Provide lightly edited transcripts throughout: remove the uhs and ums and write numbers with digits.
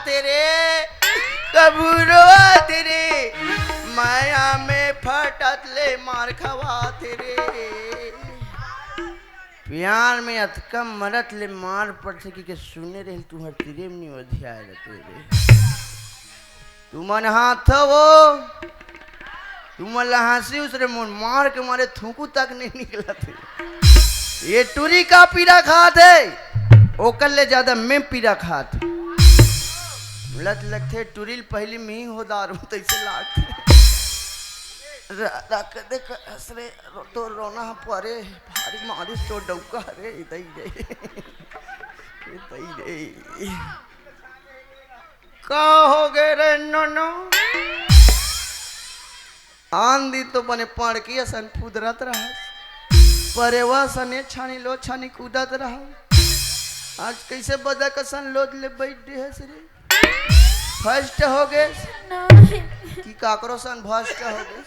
तेरे कबूरवा तेरे माया में फटत ले मार खवा तेरे प्यार में अतका मरत ले मार पड़ सकी के सुने रहे तू हर तेरे में नहीं अध्याय तेरे तू मन हाथ वो तू मन हंसी उसरे मन मार के मारे थूकू तक नहीं निकला थे ये टूरी का पीड़ा खाते ओकर ले ज्यादा मैं पीड़ा खाते लत लगते टूरिल पहली में ही हो दारू तैसे लागते रख दे हसरे तो रोना परे भारी मारी तो डौका रे दई रे का हो गए रे नो आंधी तो बने पड़ की सन फुदरत रहा परे वह सने छानी लो छानी कूदत रहा आज कैसे बदा कसन लोद ले बैठ है सरे फर्स्ट हो गए कि काकरो सन भस्ट हो गए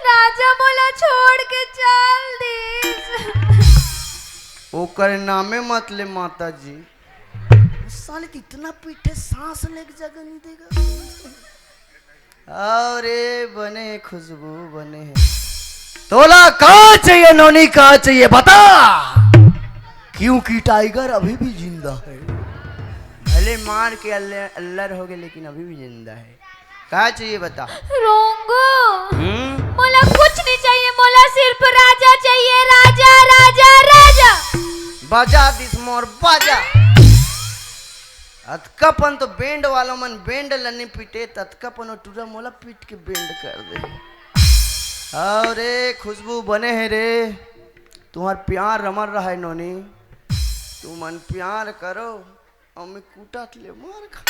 राजा मोला छोड़ के चल दी ओकर नामे मत ले माता जी साले इतना पीठे सांस ले जगह नहीं देगा अरे बने खुशबू बने हैं तोला कहाँ चाहिए नोनी कहाँ चाहिए बता क्योंकि टाइगर अभी भी जिंदा है भले मार के अल्लर हो गए लेकिन अभी भी जिंदा है कहाँ चाहिए बता रोंगो मोला कुछ नहीं चाहिए मोला सिर्फ राजा चाहिए राजा राजा राजा बाजा दिस मोर बाजा अतकापन तो बैंड वालों मन बैंड लनी पीटे तत्कापन टूरा मोला पीट के बैंड कर दे अरे खुशबू बने है रे तुम्हार प्यार रमन रहा है नोनी तुम मन प्यार करो और मैं कूटा ले मार खा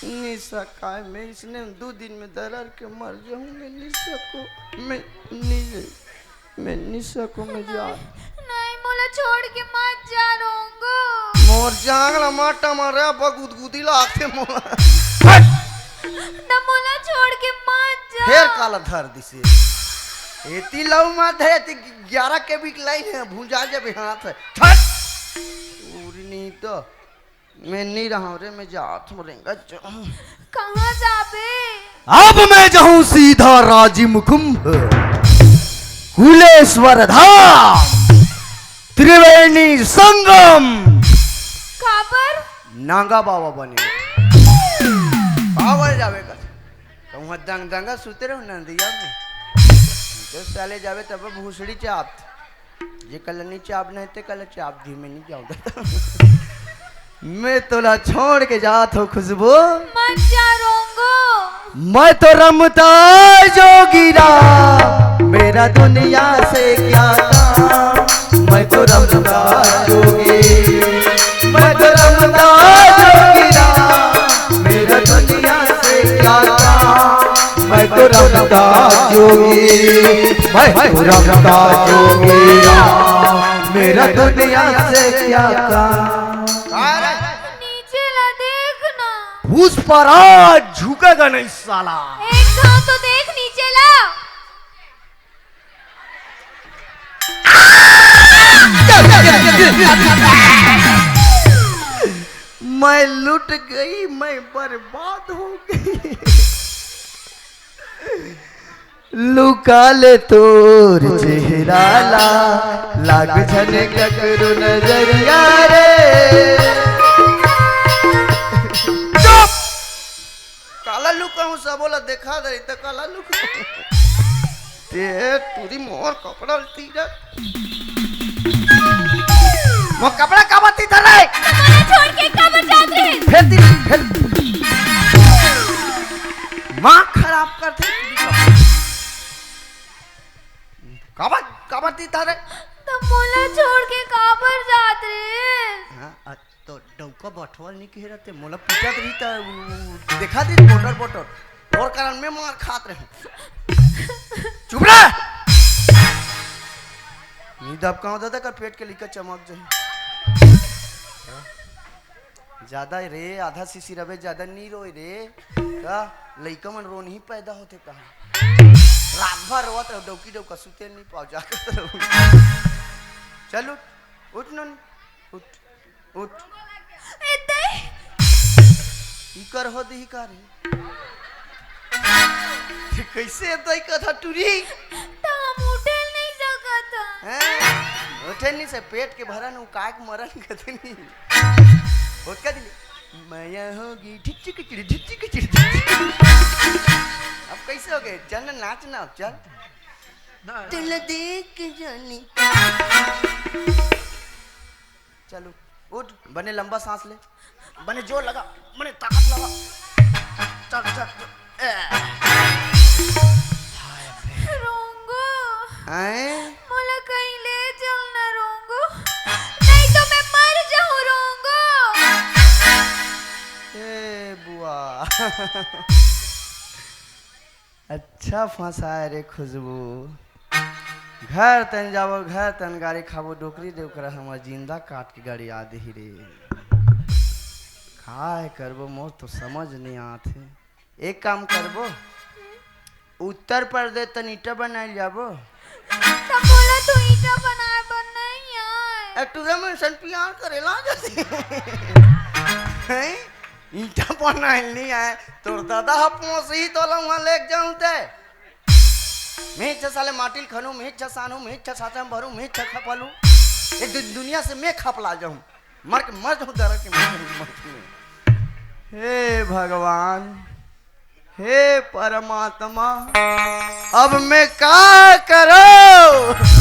नहीं सका मैं इसने 2 दिन में दरर के मर जाऊंगा नहीं सको मैं नहीं सको मैं जा नहीं मोला छोड़ के मत जा रोंगो मोर जांगला माटा मारे बगुदगुदी लाते मोला ना मोला छोड़ के मत जा फिर काला धर दिसे एती लव मत है एती 11 के भी लाइन है भूंजा जब हाथ है छट पूरी नहीं तो मैं नहीं रहा रे मैं जात मरेगा कहाँ जाबे अब मैं जाऊं सीधा राजिम कुंभ कुलेश्वर धाम त्रिवेणी संगम काबर नांगा बाबा बने काबर जावे का तुम दंग दंगा सुते रहो नंदिया में तो साले जावे तब भूसड़ी चाप ये कल चाप नहीं ते कल चाप दी में नहीं जाऊंगा मैं तोला छोड़ के जात हो खुशबू मत जा रोंगो मैं तो रमता जोगीरा मेरा दुनिया से क्या काम मैं तो रमता जोगी मैं तो रमता जोगीरा मेरा दुनिया से क्या काम मैं तो रमता जोगी मैं तो रमता जोगीरा मेरा दुनिया से क्या काम नीचे ला देखना उस पर आज झुकेगा नहीं साला एक घाव तो देख नीचे ला मैं लुट गई मैं बर्बाद हो गई लुका ले तोर चेहरा लाग झने ककरो नजरिया रे चुप काला लुका हूँ सब बोला देखा दे तो काला लुका ते तुरी मोर कपड़ा तीरा वो कपड़ा का बत्ती था रे तुम्हारा छोड़ के कब जाते हैं फिर माँ खराब करते काबती था रे तुम मोला छोड़ के काबर जात रे हाँ तो डौका बठवाल नहीं कह रहे मोला पूछा रही था देखा दी बोटर और कारण में मार खात रहे चुप रह नींद अब कहाँ दादा का पेट के लिखा चमक जाए ज्यादा रे आधा सीसी रवे ज्यादा नहीं रोए रे का लइका मन रो नहीं पैदा होते कहाँ रात भर रोत रहो डौकी डौका सुते नहीं पाओ जाकर चल उठ उठ उठ उठ इकर हो दी का रे कैसे तो कथा टूरी तो हम उठल नहीं सकत हैं उठे नहीं से पेट के भरन उ काय के मरन कथे नहीं होत का दिले माया होगी ठिक ठिक अब कैसे हो गए चल ना नाच ना चल दिल देख जानी चलो उठ बने लंबा सांस ले बने जोर लगा बने ताकत लगा चल चल रोंगो हैं मोला कहीं ले चल ना रोंगो नहीं तो मैं मर जाऊं रोंगो ए बुआ अच्छा फंसाए रे खुशबू घर तन जाबो घर तन गाड़ी खाबो डोकरी देव कर हमर जिंदा काट के गाड़ी आ दही रे काय करबो मोर तो समझ नहीं आते एक काम करबो उत्तर प्रदेश तन ईटा बनाए जाबो तो बोला तू ईटा बनाए बन नहीं आए तुझे में सन प्यार करेला जैसे हैं ईटा बनाए नहीं आए तोर दादा हपो से ही तो वहां लेके जाऊं ते मैं इच्छा साले माटिल खनू मैं इच्छा सानू मैं इच्छा साचा भरू मैं इच्छा खपलू एक दुनिया से मैं खपला जाऊं मर के मर जाऊं दर के में हे भगवान हे परमात्मा अब मैं क्या करूं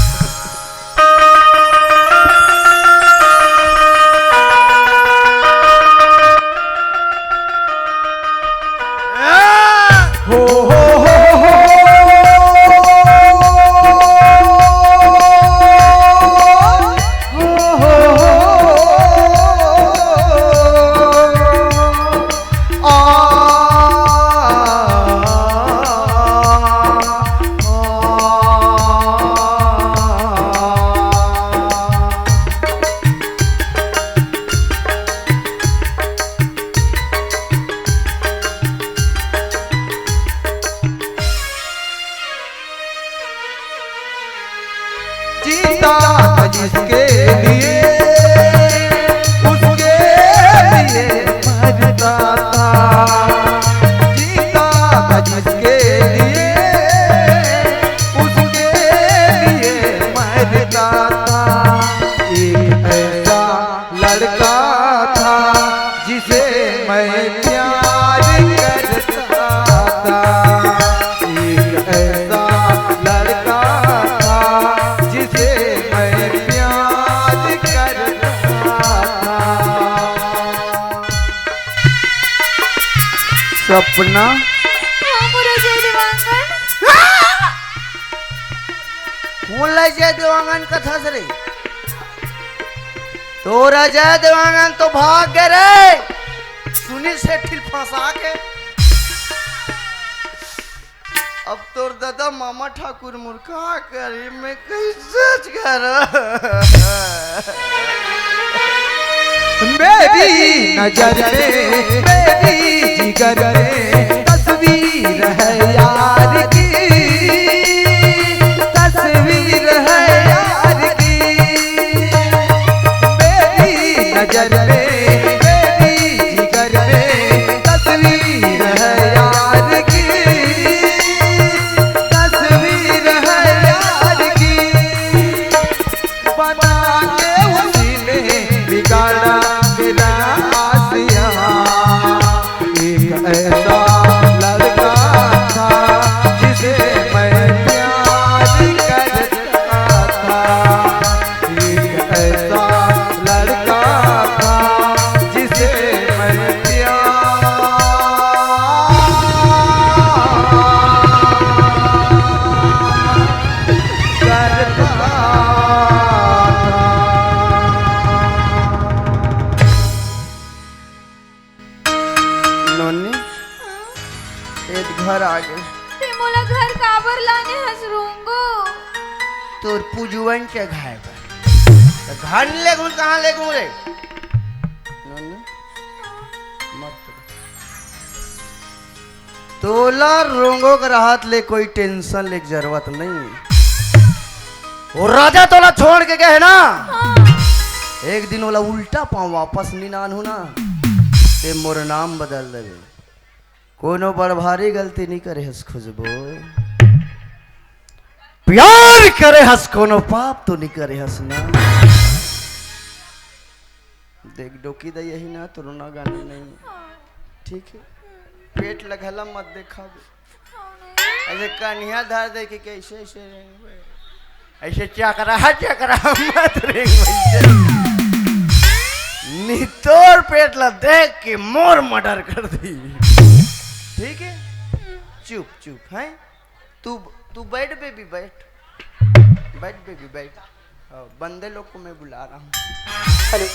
जिसके लिए उसके लिए मरता था जीता था जिसके लिए उसके लिए मरता था एक ऐसा लड़का था जिसे मैं प्यार करता था एक ऐसा लड़का था जिसे सपना कौन ले जाए देवांगन कथा से रे तो राजा देवांगन तो भाग गए रे सुनी से ठिल फंसा के अब तोर दादा मामा ठाकुर मुर्खा करी मैं कैसे कर मेरी नजर में मेरी जिगर में तस्वीर है यार की तस्वीर है यार की मेरी नजर में मेरी जिगर में तस्वीर है यार की तस्वीर है यार की बना के उसी ने बिगाड़ा ऐसा लड़का था जिसे मैं प्यार करता था एक ऐसा लड़का था जिसे मैं प्यार करता घर आ गए ते मोला घर काबर लाने हसरूंगो तोर पूजवन के घर पर तो घर ले घूम कहाँ ले घूम रे नन्नी मत तोला रोंगो के राहत ले कोई टेंशन ले जरूरत नहीं वो राजा तोला छोड़ के गए ना हाँ। एक दिन वाला उल्टा पाँव वापस नहीं नान होना ते मोर नाम बदल देवे कोनो बड़ भारी गलती नहीं करे हस खुशबू प्यार करे हस कोनो पाप तो नहीं करे हस ना देख डोकी दे यही ना तो रोना गाना नहीं ठीक है पेट लगला मत देखा ऐसे कन्या धार दे के कैसे ऐसे ऐसे चकरा मत रे नितोर पेट ला देख के मोर मर्डर कर दी ठीक है चुप चुप है तू तू बैठ बेबी बैठ बैठ बेबी बैठ बंदे लोग को मैं बुला रहा हूँ हेलो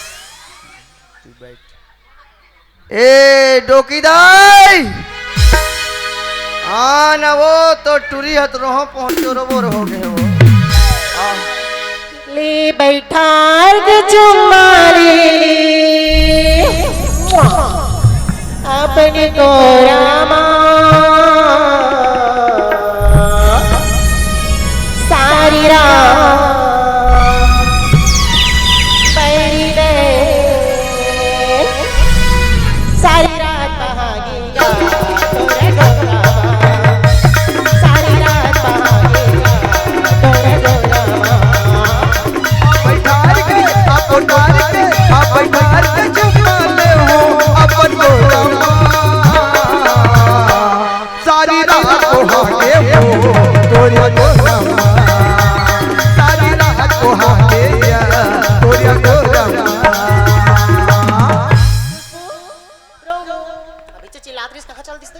तू बैठ ए डोकीदाई हाँ ना वो तो टूरी हत रहो पहुंचो रो हो गए वो ले बैठा चुमारी अपने को रामा सारी रात पड़ी रहे सारी रात बहागेगा तोरे गोरामा सारी रात बहागेगा तोरे गोरामा बैठार के आप बैठार के चुमा ले हो अपन को सारी रात को हाके हो तोरिया को सारी रात को हाके तोरिया को अभी चिल्लात रही कहाँ चल दिसते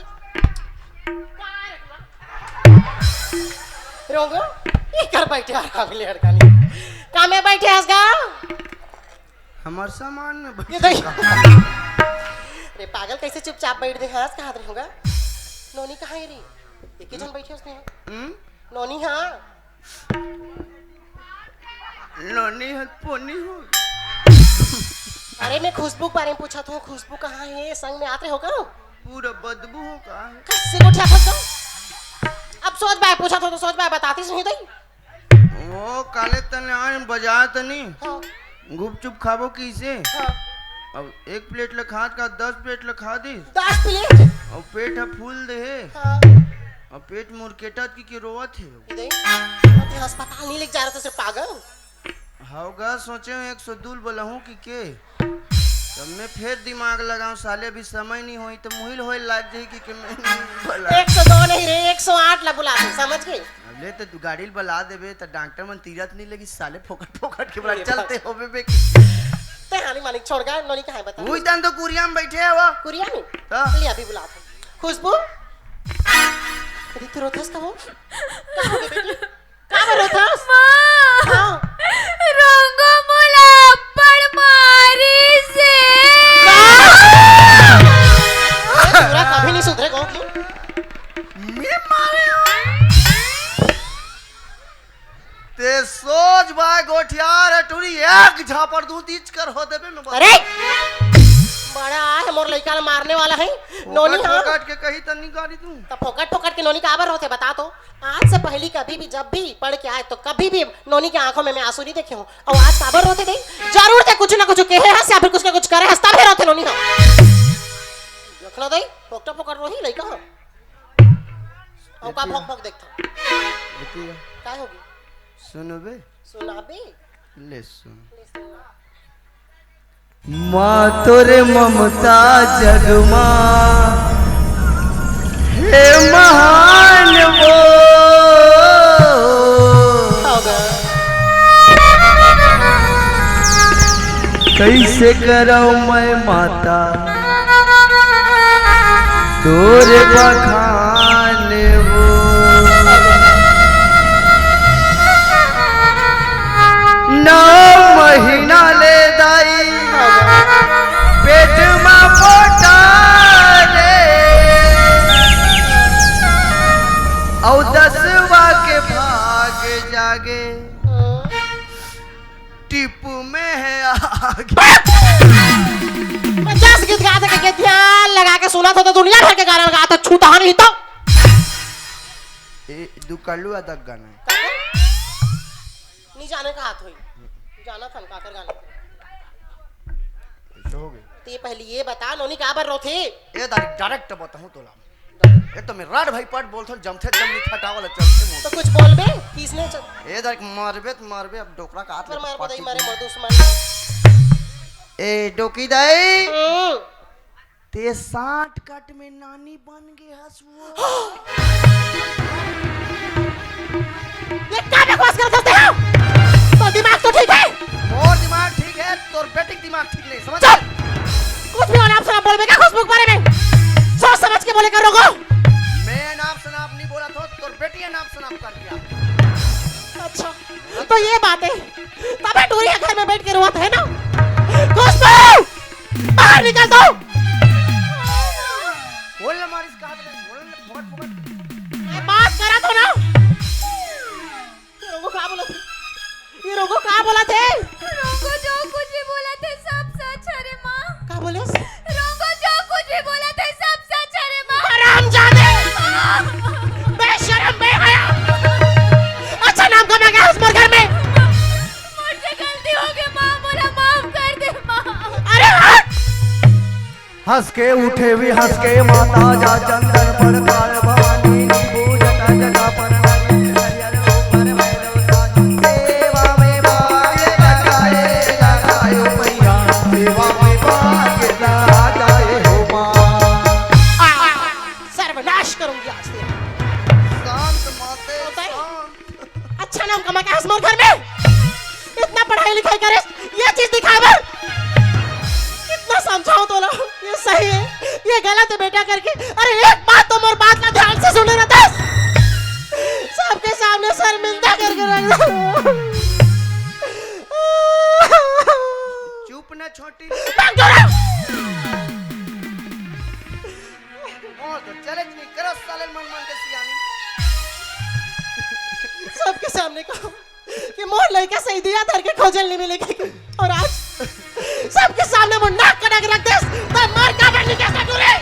रोंगो ये कर बैठे यार काबिल हड़कानी काम में बैठे हंस गा हमार सामान में ये देख अरे पागल कैसे चुपचाप बैठ दे हंस कहाँ रहे होगा नोनी कहाँ है रे एक ही जन बैठे उसने नोनी हाँ लोनी हत पोनी हो अरे मैं खुशबू के बारे में पूछा था खुशबू कहाँ है संग में आते होगा पूरा बदबू हो का है कैसे को ठा फंस अब सोच बाय पूछा था तो सोच बाय बताती नहीं दई वो काले तने आन बजा तनी हाँ गुपचुप खाबो किसे हाँ अब एक प्लेट ल खाद का 10 प्लेट ल खा दी 10 प्लेट और पेट है फूल दे हाँ और पेट मुरकेटा की रोवत है इधर अभी अस्पताल नहीं लेके जा रहा था सिर्फ पागल हाउगा सोचे हूँ 102 बोलहूँ कि के तब मैं फिर दिमाग लगाऊं साले अभी समय नहीं होई तो मुहिल होए लाग जाई कि मैं बोला 102 नहीं रे 108 ला बुला तू समझ गई ले तो तू गाड़ी बला देबे तो डॉक्टर मन तीरथ नहीं लगी साले फोकट फोकट के बड़ा अरे चलते होबे बे ते हानी मालिक छोड़ गया नोनी कहाँ है बता वही तन तो कुरिया में बैठे है वो कुरिया में हाँ। ले अभी बुला था खुशबू अरे तू रोथस का वो कहाँ हो गई बेटी कहाँ रोथस हाँ रंगो मोला पड़ मारी से पूरा कभी नहीं सुधरे गाँव की मैं मारे हो ते सोच भाई गोठियार है टूरी एक झापड़ दूध इच कर हो देबे मैं अरे बड़ा है मोर लड़का मारने वाला है नोनी हाँ फोकट के कही तनी गाड़ी तू तो फोकट फोकट के नोनी काबर होते बता तो आज से पहली कभी भी जब भी पढ़ के आए तो कभी भी नोनी की आंखों में मैं आंसू नहीं देखे हूँ और आज काबर रोते थे जरूर थे कुछ ना कुछ कहे हंस या फिर कुछ ना कुछ करे हंसता भी रोते नोनी हाँ देखना दई फोकट फोकट रोही लड़का हाँ और का भोग भोग देखता क्या होगी सुनो बे सुना बे ले सुन माँ तोरे ममता जगमा हे महान वो होगा कैसे करो मैं माता तोरे बखान वो 9 महीना ले दाई पेट में पोटा रे और 10वां के भाग जागे टिप्पू में है आगे 50 गीत गाते के ध्यान लगा के सुना था तो दुनिया भर के गाना गाता छूता नहीं तो दु कल्लू अदक गाना है नहीं जाने का हाथ हुई जाना था काकर गाना हो गए तो ये पहले ये बता नोनी का बर रोथे ए डायरेक्ट बताऊं तोला ए तो मैं राड भाई पाट बोलथो जमथे जम नहीं हटावला चलते तो मोट कुछ बोल बे किसने चल ए डायरेक्ट मारबे अब डोकरा का हाथ मार मार पाटी बदाई मारे दे। मर दुश्मन ए डोकी दाई हम्म, ते 60 कट में नानी बन गए हसुआ ये क्या बकवास करते हो तो दिमाग तो ठीक है मोर दिमाग ठीक है तोर बेटी दिमाग ठीक नहीं समझ चुप कुछ भी नाम सुना बोल बे क्या खुशबू के बारे में सोच समझ के बोले करोगो मैं नाम सनाप नहीं बोला था तोर बेटी नाम सनाप कर दिया अच्छा तो ये बात है तबे टूरी घर में बैठ के रोत है ना खुशबू बाहर निकल दो बोल ना मारिस का हाथ में बोल ना फुकट फुकट मैं बात करा तो ना ये रोगो का बोला थे रोंगो जो कुछ भी बोला थे सब सच है रे माँ का बोले रोंगो जो कुछ भी बोला थे सब सच है रे माँ हरामजादे बेशरम बेहया अच्छा नाम कमा गया उस घर में मुझसे गलती हो गई माँ मोला माफ कर दे माँ अरे हट हंस के उठे भी हंस के माता जा चंदन पर काल भवानी पूजता जगा पर हरिहर ऊपर भैरव साज सेवा में भाग्य लगाए लगाए मैया सेवा में भाग्य लगाए हो मां सर्वनाश करूंगी आज से शांत माते होता है? शांत अच्छा नाम कमा के हंस घर में इतना पढ़ाई लिखाई करे ये चीज दिखा बर कितना समझाओ तो लो ये सही है ये गलत है बेटा करके अरे एक बात तो मोर बात का ध्यान से सुने ना दस सबके सामने शर्मिंदा करके रख दो चुप ना छोटी भाग दौड़ा मोर तो चैलेंज नहीं करो साले मन मन के सियानी सबके सामने कहो कि मोर लड़का सही दिया धर के खोजल नहीं मिलेगी और आज सबके सामने वो नाक कटक रख दे तो मार का बनने कैसा टूरे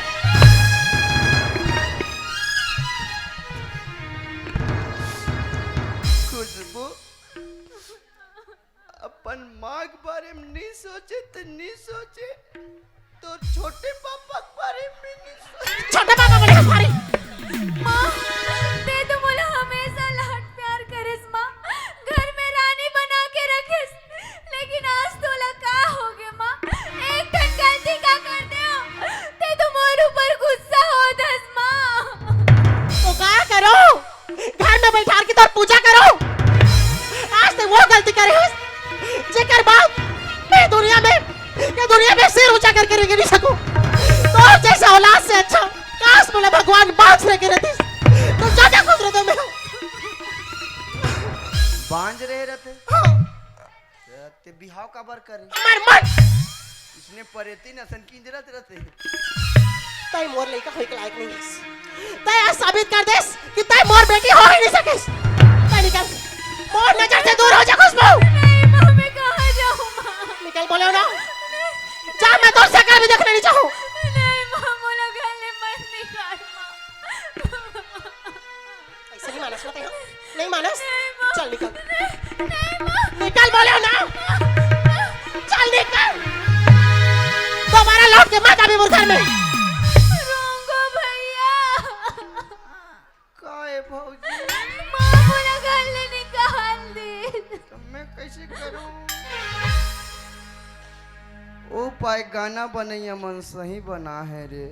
खुशबू अपन माँ के बारे में नहीं सोचे तो नहीं सोचे तो छोटे पापा के बारे में नहीं सोचे छोटे पापा बड़े हमारी माँ ते तो मोला हमेशा लाड प्यार करिस माँ घर में रानी बना के रखिस लेकिन आज तोला का हो गए माँ एक ठन गलती का कर दे हो ते तो मोर ऊपर गुस्सा हो दस माँ तो क्या करो घर में बैठा के तो पूजा करो आज तक वो गलती करे हो जेकर बाप मैं दुनिया में सिर ऊंचा करके रह नहीं सकूं तो जैसा औलाद से अच्छा काश बोला भगवान बांझ रह के रहती तो ज्यादा खुश रहते मैं बांझ रहे रहते हाँ ते बिहाव का बर करे हमार मन इसने परेती न सन किंजरत रहते तय मोर लइका होई के लायक नहीं है तय आज साबित कर देस कि तय मोर बेटी हो ही नहीं सकिस तय निकल मोर नजर से दूर हो जा खुशबू नहीं माँ मैं कहाँ जाऊँ माँ निकल बोले ना जा मैं तो शक्ल भी देखना नहीं चाहूं नहीं माँ मोला गले मत निकाल माँ ऐसे नहीं मानस ना नहीं मानस नहीं, माँ। चल निकल नहीं माँ निकल बोले ना चल निकल दोबारा लौट के मत आवी मुर्गर में रोंगो भैया काहे भौजी माँ मोला गले निकाल दे तो मैं कैसे करूं ओ पाए गाना बनैया मन सही बना है रे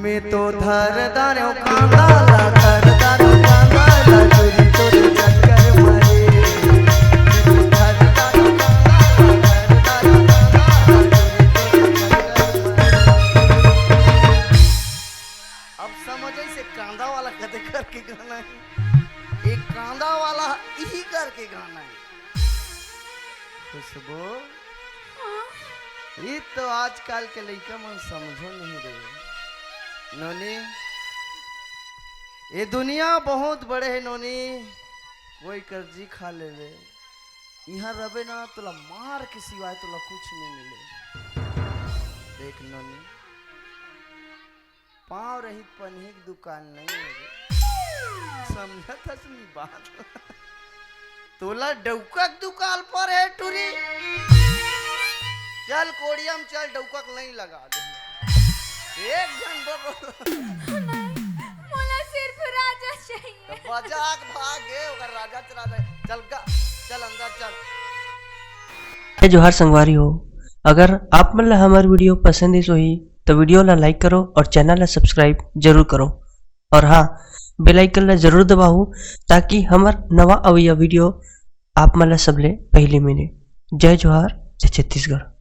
मैं तो धरदार हो कांदा ला धरदार हो कांदा ला चोरी चोरी चक्कर मारे मैं तो धरदार हो कांदा ला धरदार हो कांदा ला चोरी चोरी चक्कर मारे अब समझे से कांदा वाला कदे करके गाना है एक कांदा वाला यही करके गाना है खुशबू ये तो आजकल के लड़का मन समझो नहीं रहे नोनी ये दुनिया बहुत बड़े है नोनी कोई कर्जी खा ले ले यहाँ रबे ना तुला मार के सिवाय तुला कुछ नहीं मिले देख नोनी पाँव रहित पन्ही की दुकान नहीं है समझत हसनी बात तोला डौका के दुकान पर है टूरी चल कोड़ियम चल डौकक नहीं लगा दे एक जन मोला सिर्फ राजा चाहिए। बजाक भागे अगर राजा चला दे चल चल अंदर चल। जोहार संगवारी हो, अगर आप मन ला हमार वीडियो पसंद ही तो वीडियो ला लाइक करो और चैनल ला सब्सक्राइब जरूर करो और हाँ बेल आइकन ला जरूर दबाओ ताकि हमार नवा अवैया वीडियो आप मन ला सबले पहले मिले। जय जोहार, जय छत्तीसगढ़।